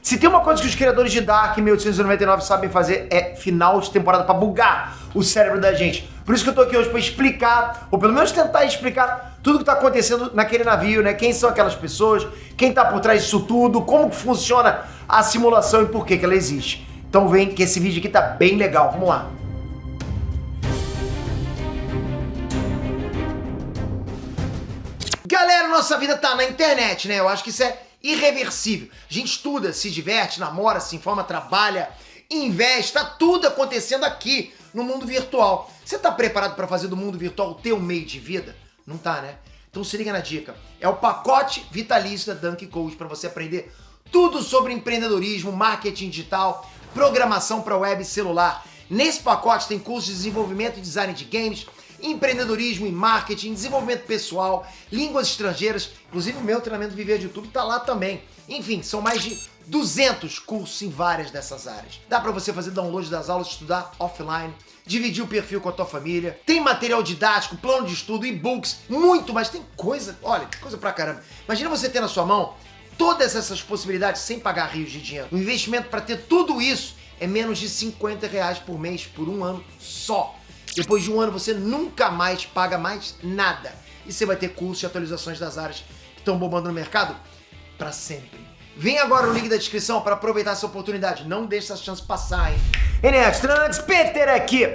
Se tem uma coisa que os criadores de Dark 1899 sabem fazer é final de temporada pra bugar o cérebro da gente. Por isso que eu tô aqui hoje pra explicar, ou pelo menos tentar explicar tudo que tá acontecendo naquele navio, né? Quem são aquelas pessoas, quem tá por trás disso tudo, como que funciona a simulação e por que ela existe. Então vem que esse vídeo aqui tá bem legal, vamos lá. Galera, nossa vida tá na internet, né? Eu acho que isso é irreversível. A gente estuda, se diverte, namora, se informa, trabalha, investe, tá tudo acontecendo aqui no mundo virtual. Você tá preparado para fazer do mundo virtual o teu meio de vida? Não tá, né? Então se liga na dica. É o pacote vitalício da Dunk Coach para você aprender tudo sobre empreendedorismo, marketing digital, programação para web e celular. Nesse pacote tem cursos de desenvolvimento e design de games, empreendedorismo e marketing, desenvolvimento pessoal, línguas estrangeiras, inclusive o meu treinamento Viver de YouTube tá lá também. Enfim, são mais de 200 cursos em várias dessas áreas. Dá pra você fazer download das aulas, estudar offline, dividir o perfil com a tua família, tem material didático, plano de estudo, e-books, muito mais, tem coisa, olha, coisa pra caramba. Imagina você ter na sua mão todas essas possibilidades sem pagar rios de dinheiro. O investimento pra ter tudo isso é menos de R$50 por mês por um ano só. Depois de um ano você nunca mais paga mais nada. E você vai ter cursos e atualizações das áreas que estão bombando no mercado para sempre. Vem agora no link da descrição para aproveitar essa oportunidade. Não deixe essa chance passar, hein? Enéas, Tranax Peter aqui.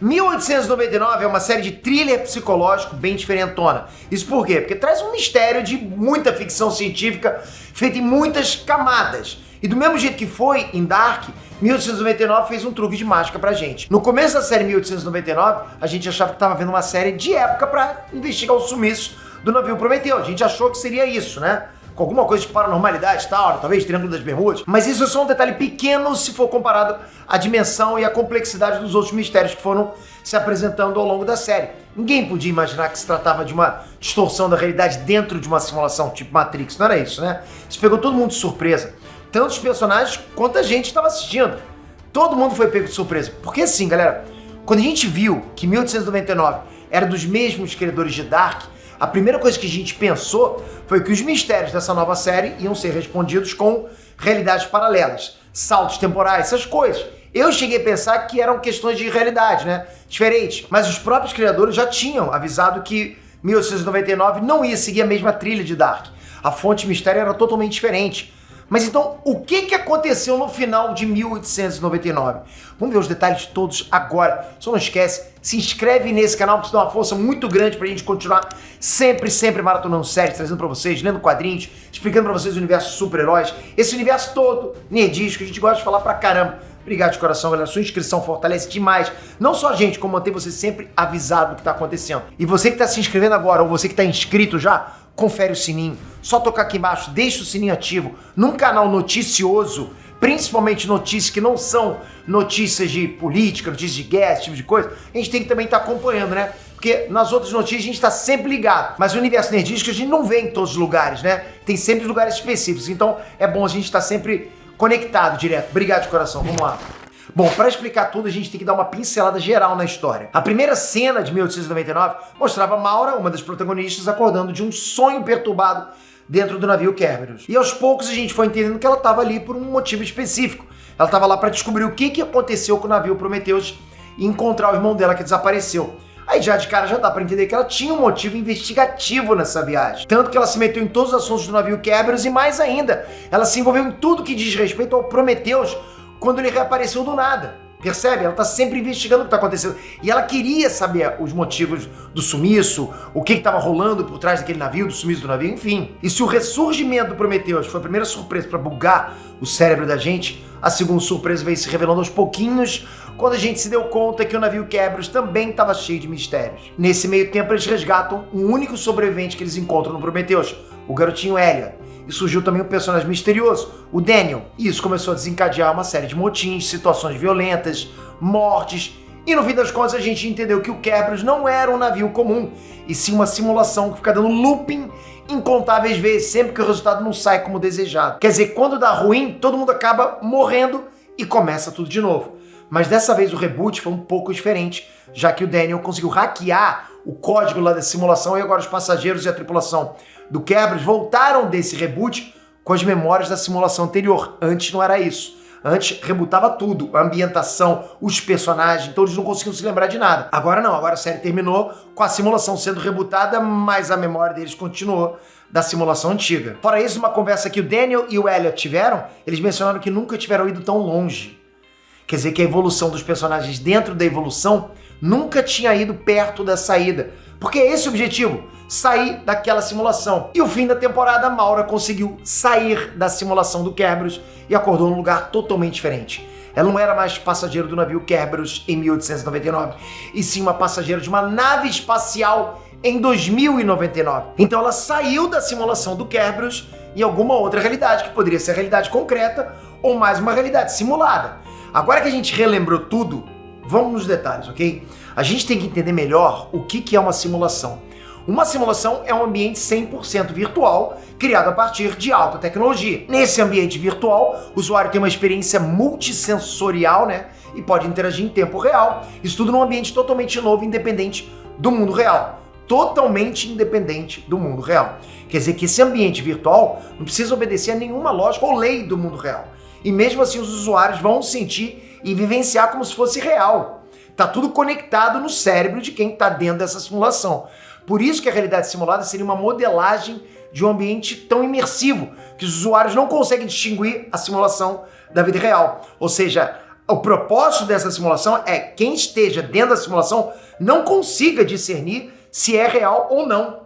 1899 é uma série de thriller psicológico bem diferentona. Isso por quê? Porque traz um mistério de muita ficção científica feita em muitas camadas. E do mesmo jeito que foi em Dark, 1899 fez um truque de mágica pra gente. No começo da série 1899, a gente achava que tava vendo uma série de época pra investigar o sumiço do navio Prometeu. A gente achou que seria isso, né? Com alguma coisa de paranormalidade e tal, talvez Triângulo das Bermudas. Mas isso é só um detalhe pequeno se for comparado à dimensão e à complexidade dos outros mistérios que foram se apresentando ao longo da série. Ninguém podia imaginar que se tratava de uma distorção da realidade dentro de uma simulação tipo Matrix. Não era isso, né? Isso pegou todo mundo de surpresa. Tanto os personagens quanto a gente estava assistindo. Todo mundo foi pego de surpresa. Porque assim, galera, quando a gente viu que 1899 era dos mesmos criadores de Dark, a primeira coisa que a gente pensou foi que os mistérios dessa nova série iam ser respondidos com realidades paralelas, saltos temporais, essas coisas. Eu cheguei a pensar que eram questões de realidade, né? Diferentes. Mas os próprios criadores já tinham avisado que 1899 não ia seguir a mesma trilha de Dark. A fonte de mistério era totalmente diferente. Mas então, o que aconteceu no final de 1899? Vamos ver os detalhes todos agora. Só não esquece, se inscreve nesse canal, porque isso dá uma força muito grande pra gente continuar sempre maratonando séries, trazendo pra vocês, lendo quadrinhos, explicando pra vocês o universo de super-heróis, esse universo todo nerdístico que a gente gosta de falar pra caramba. Obrigado de coração, galera. Sua inscrição fortalece demais. Não só a gente, como manter você sempre avisado do que tá acontecendo. E você que tá se inscrevendo agora, ou você que tá inscrito já, confere o sininho. Só tocar aqui embaixo, deixa o sininho ativo. Num canal noticioso, principalmente notícias que não são notícias de política, notícias de guerra, esse tipo de coisa, a gente tem que também estar acompanhando, né? Porque nas outras notícias a gente está sempre ligado. Mas o universo nerdístico a gente não vê em todos os lugares, né? Tem sempre lugares específicos. Então é bom a gente estar sempre conectado direto. Obrigado de coração. Vamos lá. Bom, para explicar tudo, a gente tem que dar uma pincelada geral na história. A primeira cena de 1899 mostrava Maura, uma das protagonistas, acordando de um sonho perturbado dentro do navio Kerberos. E aos poucos a gente foi entendendo que ela estava ali por um motivo específico. Ela estava lá para descobrir o que aconteceu com o navio Prometheus e encontrar o irmão dela que desapareceu. Aí já de cara já dá para entender que ela tinha um motivo investigativo nessa viagem. Tanto que ela se meteu em todos os assuntos do navio Kerberos e mais ainda, ela se envolveu em tudo que diz respeito ao Prometheus quando ele reapareceu do nada. Percebe? Ela tá sempre investigando o que tá acontecendo. E ela queria saber os motivos do sumiço, o que estava rolando por trás daquele navio, do sumiço do navio, enfim. E se o ressurgimento do Prometheus foi a primeira surpresa para bugar o cérebro da gente, a segunda surpresa veio se revelando aos pouquinhos, quando a gente se deu conta que o navio Kerberos também estava cheio de mistérios. Nesse meio tempo, eles resgatam um único sobrevivente que eles encontram no Prometheus, o garotinho Elliot. E surgiu também um personagem misterioso, o Daniel. E isso começou a desencadear uma série de motins, situações violentas, mortes. E no fim das contas a gente entendeu que o Kerberos não era um navio comum, e sim uma simulação que fica dando looping incontáveis vezes, sempre que o resultado não sai como desejado. Quer dizer, quando dá ruim, todo mundo acaba morrendo e começa tudo de novo. Mas dessa vez o reboot foi um pouco diferente, já que o Daniel conseguiu hackear o código lá da simulação e agora os passageiros e a tripulação do Kerberos voltaram desse reboot com as memórias da simulação anterior. Antes não era isso. Antes rebutava tudo, a ambientação, os personagens, então eles não conseguiam se lembrar de nada. Agora não, agora a série terminou com a simulação sendo rebutada, mas a memória deles continuou da simulação antiga. Fora isso, uma conversa que o Daniel e o Elliot tiveram, eles mencionaram que nunca tiveram ido tão longe. Quer dizer que a evolução dos personagens dentro da evolução nunca tinha ido perto da saída. Porque é esse o objetivo, sair daquela simulação. E o fim da temporada, a Maura conseguiu sair da simulação do Kerberos e acordou num lugar totalmente diferente. Ela não era mais passageiro do navio Kerberos em 1899, e sim uma passageira de uma nave espacial em 2099. Então ela saiu da simulação do Kerberos em alguma outra realidade, que poderia ser a realidade concreta ou mais uma realidade simulada. Agora que a gente relembrou tudo, vamos nos detalhes, ok? A gente tem que entender melhor o que é uma simulação. Uma simulação é um ambiente 100% virtual, criado a partir de alta tecnologia. Nesse ambiente virtual, o usuário tem uma experiência multissensorial, né? E pode interagir em tempo real. Isso tudo num ambiente totalmente novo e independente do mundo real. Totalmente independente do mundo real. Quer dizer que esse ambiente virtual não precisa obedecer a nenhuma lógica ou lei do mundo real. E mesmo assim os usuários vão sentir e vivenciar como se fosse real. Tá tudo conectado no cérebro de quem está dentro dessa simulação. Por isso que a realidade simulada seria uma modelagem de um ambiente tão imersivo que os usuários não conseguem distinguir a simulação da vida real. Ou seja, o propósito dessa simulação é que quem esteja dentro da simulação não consiga discernir se é real ou não.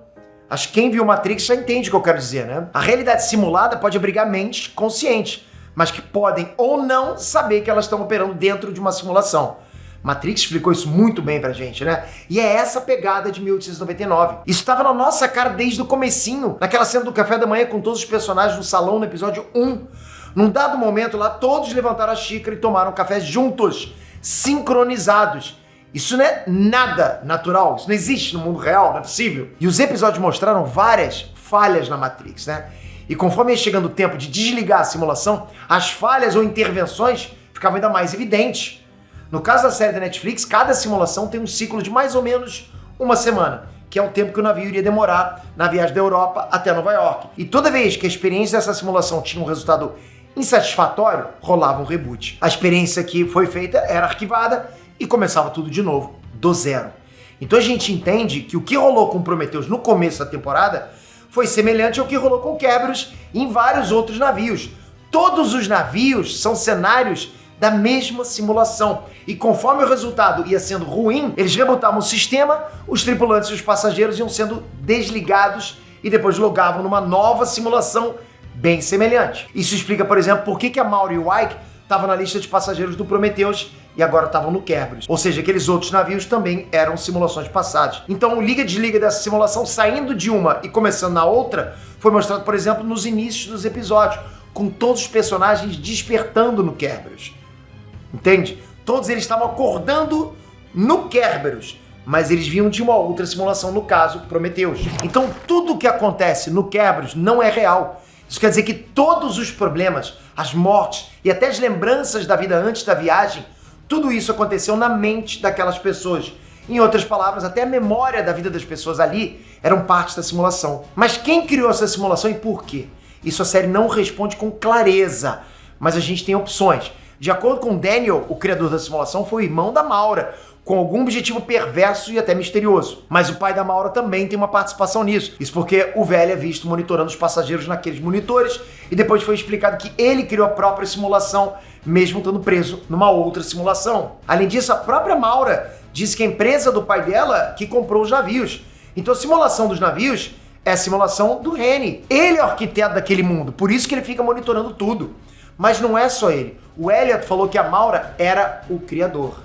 Acho que quem viu Matrix já entende o que eu quero dizer, né? A realidade simulada pode abrigar mentes conscientes, mas que podem ou não saber que elas estão operando dentro de uma simulação. Matrix explicou isso muito bem pra gente, né? E é essa pegada de 1899. Isso estava na nossa cara desde o comecinho, naquela cena do café da manhã com todos os personagens no salão no episódio 1. Num dado momento lá, todos levantaram a xícara e tomaram café juntos, sincronizados. Isso não é nada natural, isso não existe no mundo real, não é possível. E os episódios mostraram várias falhas na Matrix, né? E conforme ia chegando o tempo de desligar a simulação, as falhas ou intervenções ficavam ainda mais evidentes. No caso da série da Netflix, cada simulação tem um ciclo de mais ou menos uma semana, que é o tempo que o navio iria demorar na viagem da Europa até Nova York. E toda vez que a experiência dessa simulação tinha um resultado insatisfatório, rolava um reboot. A experiência que foi feita era arquivada e começava tudo de novo, do zero. Então a gente entende que o que rolou com Prometheus no começo da temporada foi semelhante ao que rolou com Kerberos em vários outros navios. Todos os navios são cenários da mesma simulação. E conforme o resultado ia sendo ruim, eles rebutavam o sistema, os tripulantes e os passageiros iam sendo desligados e depois logavam numa nova simulação bem semelhante. Isso explica, por exemplo, por que a Maura e o Ike estavam na lista de passageiros do Prometheus e agora estavam no Kerberos. Ou seja, aqueles outros navios também eram simulações passadas. Então o liga-desliga dessa simulação, saindo de uma e começando na outra, foi mostrado, por exemplo, nos inícios dos episódios, com todos os personagens despertando no Kerberos. Entende? Todos eles estavam acordando no Kerberos, mas eles vinham de uma outra simulação, no caso, Prometheus. Então tudo o que acontece no Kerberos não é real. Isso quer dizer que todos os problemas, as mortes e até as lembranças da vida antes da viagem, tudo isso aconteceu na mente daquelas pessoas. Em outras palavras, até a memória da vida das pessoas ali eram parte da simulação. Mas quem criou essa simulação e por quê? Isso a série não responde com clareza, mas a gente tem opções. De acordo com Daniel, o criador da simulação foi o irmão da Maura, com algum objetivo perverso e até misterioso. Mas o pai da Maura também tem uma participação nisso. Isso porque o velho é visto monitorando os passageiros naqueles monitores e depois foi explicado que ele criou a própria simulação, mesmo estando preso numa outra simulação. Além disso, a própria Maura disse que a empresa do pai dela que comprou os navios. Então a simulação dos navios é a simulação do Reni. Ele é o arquiteto daquele mundo, por isso que ele fica monitorando tudo. Mas não é só ele. O Elliot falou que a Maura era o criador.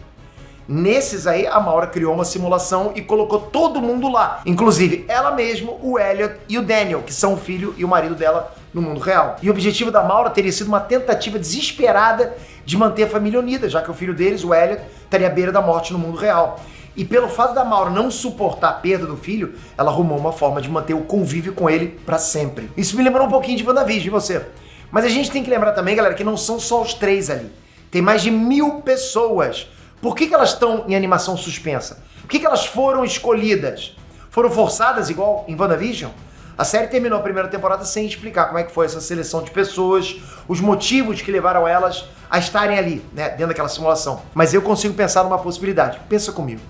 Nesses aí, a Maura criou uma simulação e colocou todo mundo lá. Inclusive, ela mesma, o Elliot e o Daniel, que são o filho e o marido dela no mundo real. E o objetivo da Maura teria sido uma tentativa desesperada de manter a família unida, já que o filho deles, o Elliot, estaria à beira da morte no mundo real. E pelo fato da Maura não suportar a perda do filho, ela arrumou uma forma de manter o convívio com ele para sempre. Isso me lembrou um pouquinho de WandaVision, e você? Mas a gente tem que lembrar também, galera, que não são só os 3 ali. Tem mais de 1000 pessoas. Por que elas estão em animação suspensa? Por que elas foram escolhidas? Foram forçadas igual em WandaVision? A série terminou a primeira temporada sem explicar como é que foi essa seleção de pessoas, os motivos que levaram elas a estarem ali, né, dentro daquela simulação. Mas eu consigo pensar numa possibilidade. Pensa comigo.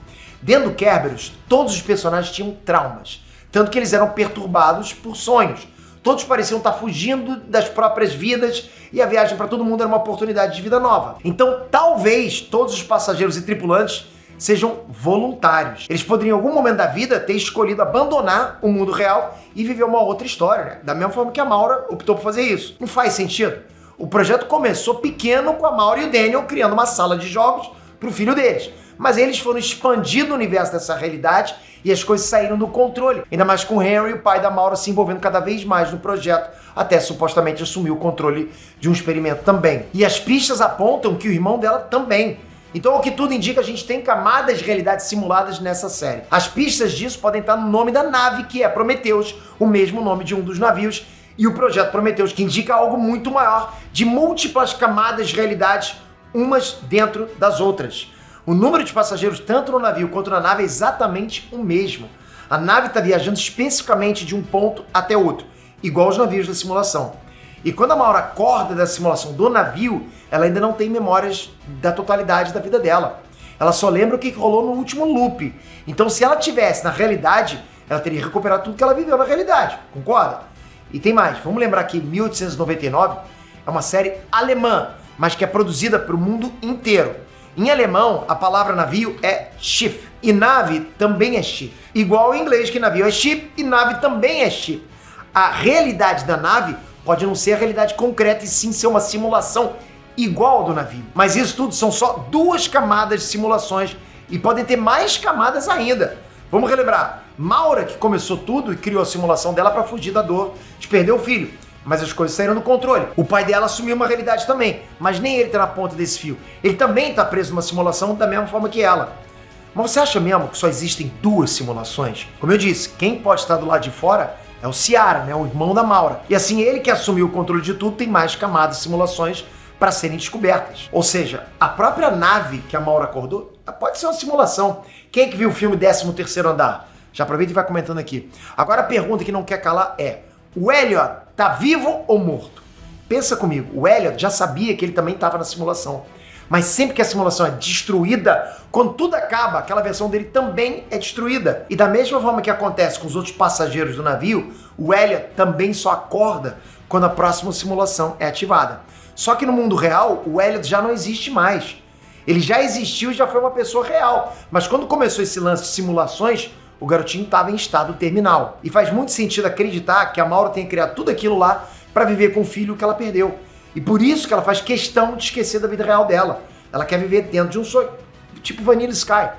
Dentro do Kerberos, todos os personagens tinham traumas, tanto que eles eram perturbados por sonhos. Todos pareciam estar fugindo das próprias vidas e a viagem para todo mundo era uma oportunidade de vida nova. Então, talvez todos os passageiros e tripulantes sejam voluntários. Eles poderiam, em algum momento da vida, ter escolhido abandonar o mundo real e viver uma outra história, né? Da mesma forma que a Maura optou por fazer isso. Não faz sentido? O projeto começou pequeno com a Maura e o Daniel criando uma sala de jogos para o filho deles. Mas eles foram expandindo o universo dessa realidade e as coisas saíram do controle. Ainda mais com o Henry, o pai da Maura, se envolvendo cada vez mais no projeto, até supostamente assumir o controle de um experimento também. E as pistas apontam que o irmão dela também. Então, o que tudo indica, a gente tem camadas de realidade simuladas nessa série. As pistas disso podem estar no nome da nave, que é Prometheus, o mesmo nome de um dos navios, e o projeto Prometheus, que indica algo muito maior, de múltiplas camadas de realidades, umas dentro das outras. O número de passageiros, tanto no navio quanto na nave, é exatamente o mesmo. A nave está viajando especificamente de um ponto até outro, igual os navios da simulação. E quando a Maura acorda da simulação do navio, ela ainda não tem memórias da totalidade da vida dela. Ela só lembra o que rolou no último loop. Então, se ela tivesse na realidade, ela teria recuperado tudo que ela viveu na realidade. Concorda? E tem mais. Vamos lembrar que 1899 é uma série alemã, mas que é produzida para o mundo inteiro. Em alemão, a palavra navio é Schiff. E nave também é Schiff. Igual em inglês, que navio é ship e nave também é ship. A realidade da nave pode não ser a realidade concreta e sim ser uma simulação igual ao do navio. Mas isso tudo são só 2 camadas de simulações e podem ter mais camadas ainda. Vamos relembrar. Maura que começou tudo e criou a simulação dela para fugir da dor de perder o filho. Mas as coisas saíram do controle. O pai dela assumiu uma realidade também, mas nem ele tá na ponta desse fio. Ele também tá preso numa simulação da mesma forma que ela. Mas você acha mesmo que só existem 2 simulações? Como eu disse, quem pode estar do lado de fora é o Ciara, né, o irmão da Maura. E assim, ele que assumiu o controle de tudo tem mais camadas de simulações para serem descobertas. Ou seja, a própria nave que a Maura acordou pode ser uma simulação. Quem é que viu o filme 13º Andar? Já aproveita e vai comentando aqui. Agora a pergunta que não quer calar é: o Elliot tá vivo ou morto? Pensa comigo, o Elliot já sabia que ele também estava na simulação. Mas sempre que a simulação é destruída, quando tudo acaba, aquela versão dele também é destruída. E da mesma forma que acontece com os outros passageiros do navio, o Elliot também só acorda quando a próxima simulação é ativada. Só que no mundo real, o Elliot já não existe mais. Ele já existiu e já foi uma pessoa real. Mas quando começou esse lance de simulações, o garotinho estava em estado terminal. E faz muito sentido acreditar que a Maura tenha criado tudo aquilo lá para viver com o filho que ela perdeu. E por isso que ela faz questão de esquecer da vida real dela. Ela quer viver dentro de um sonho, tipo Vanilla Sky.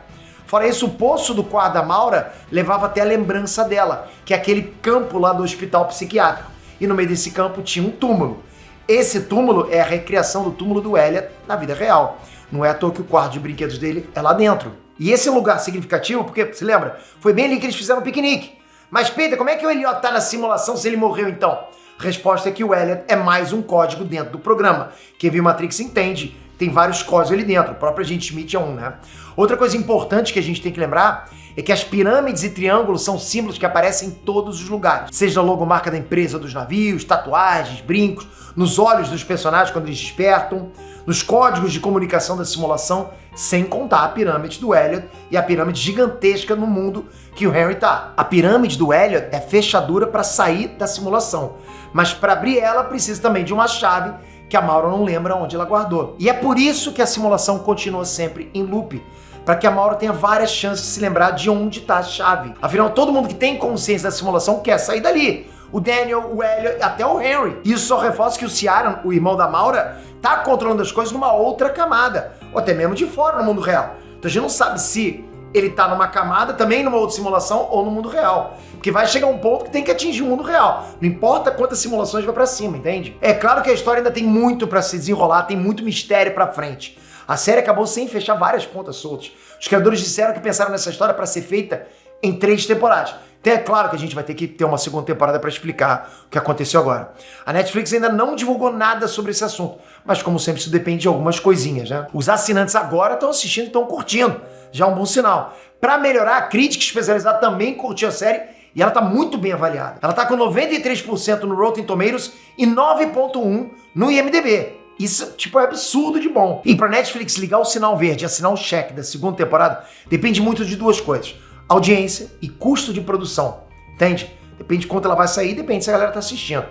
Fora isso, o poço do quarto da Maura levava até a lembrança dela, que é aquele campo lá do hospital psiquiátrico. E no meio desse campo tinha um túmulo. Esse túmulo é a recriação do túmulo do Elliot na vida real. Não é à toa que o quarto de brinquedos dele é lá dentro. E esse é um lugar significativo porque, se lembra, foi bem ali que eles fizeram um piquenique. Mas Peter, como é que o Elliot tá na simulação se ele morreu então? A resposta é que o Elliot é mais um código dentro do programa. Quem viu Matrix entende, tem vários códigos ali dentro, o próprio agente Smith é um, né? Outra coisa importante que a gente tem que lembrar é que as pirâmides e triângulos são símbolos que aparecem em todos os lugares. Seja a logomarca da empresa dos navios, tatuagens, brincos, nos olhos dos personagens quando eles despertam, nos códigos de comunicação da simulação, sem contar a pirâmide do Elliot e a pirâmide gigantesca no mundo que o Henry tá. A pirâmide do Elliot é fechadura para sair da simulação, mas para abrir ela precisa também de uma chave que a Maura não lembra onde ela guardou. E é por isso que a simulação continua sempre em loop, para que a Maura tenha várias chances de se lembrar de onde está a chave. Afinal, todo mundo que tem consciência da simulação quer sair dali. O Daniel, o Elliot, até o Henry. Isso só reforça que o Ciaran, o irmão da Maura, tá controlando as coisas numa outra camada, ou até mesmo de fora no mundo real. Então a gente não sabe se ele tá numa camada, também numa outra simulação, ou no mundo real. Porque vai chegar um ponto que tem que atingir o mundo real. Não importa quantas simulações vai pra cima, entende? É claro que a história ainda tem muito pra se desenrolar, tem muito mistério pra frente. A série acabou sem fechar várias pontas soltas. Os criadores disseram que pensaram nessa história pra ser feita em 3 temporadas. Então é claro que a gente vai ter que ter uma segunda temporada para explicar o que aconteceu agora. A Netflix ainda não divulgou nada sobre esse assunto, mas como sempre isso depende de algumas coisinhas, né? Os assinantes agora estão assistindo e estão curtindo, já é um bom sinal. Para melhorar, a crítica especializada também curtiu a série E ela tá muito bem avaliada. Ela tá com 93% no Rotten Tomatoes e 9.1 no IMDb. Isso, tipo, é absurdo de bom. E pra Netflix ligar o sinal verde e assinar o cheque da segunda temporada, depende muito de duas coisas. Audiência e custo de produção. Entende? Depende de quanto ela vai sair, depende se a galera tá assistindo.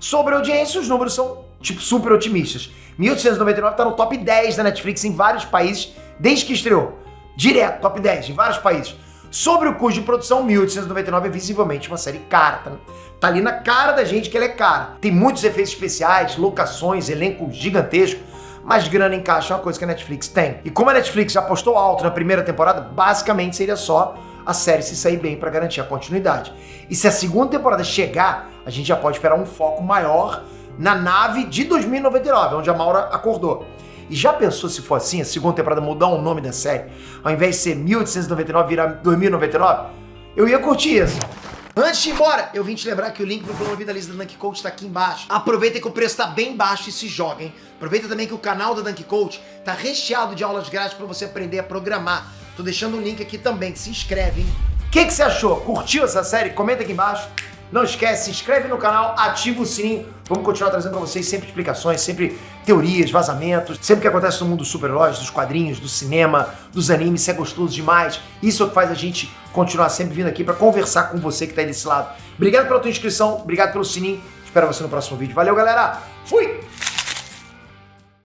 Sobre a audiência, os números são, tipo, super otimistas. 1899 tá no top 10 da Netflix em vários países desde que estreou. Direto, top 10 em vários países. Sobre o custo de produção, 1899 é visivelmente uma série cara. Tá ali na cara da gente que ela é cara. Tem muitos efeitos especiais, locações, elenco gigantesco, mas grana em caixa é uma coisa que a Netflix tem. E como a Netflix já apostou alto na primeira temporada, basicamente seria só a série se sair bem para garantir a continuidade. E se a segunda temporada chegar, a gente já pode esperar um foco maior na nave de 2099, onde a Maura acordou. E já pensou se for assim, a segunda temporada mudar o nome da série? Ao invés de ser 1899 virar 2099? Eu ia curtir isso. Antes de ir embora, eu vim te lembrar que o link pro plano Vida Lisa da Dunk Coach tá aqui embaixo. Aproveita que o preço tá bem baixo e se joga, hein? Aproveita também que o canal da Dunk Coach tá recheado de aulas grátis para você aprender a programar. Tô deixando o link aqui também, que se inscreve, hein? O que você achou? Curtiu essa série? Comenta aqui embaixo. Não esquece, se inscreve no canal, ativa o sininho. Vamos continuar trazendo pra vocês sempre explicações, sempre teorias, vazamentos, sempre que acontece no mundo dos super-heróis, dos quadrinhos, do cinema, dos animes, isso é gostoso demais. Isso é o que faz a gente continuar sempre vindo aqui pra conversar com você que tá aí desse lado. Obrigado pela tua inscrição, obrigado pelo sininho. Espero você no próximo vídeo. Valeu, galera! Fui!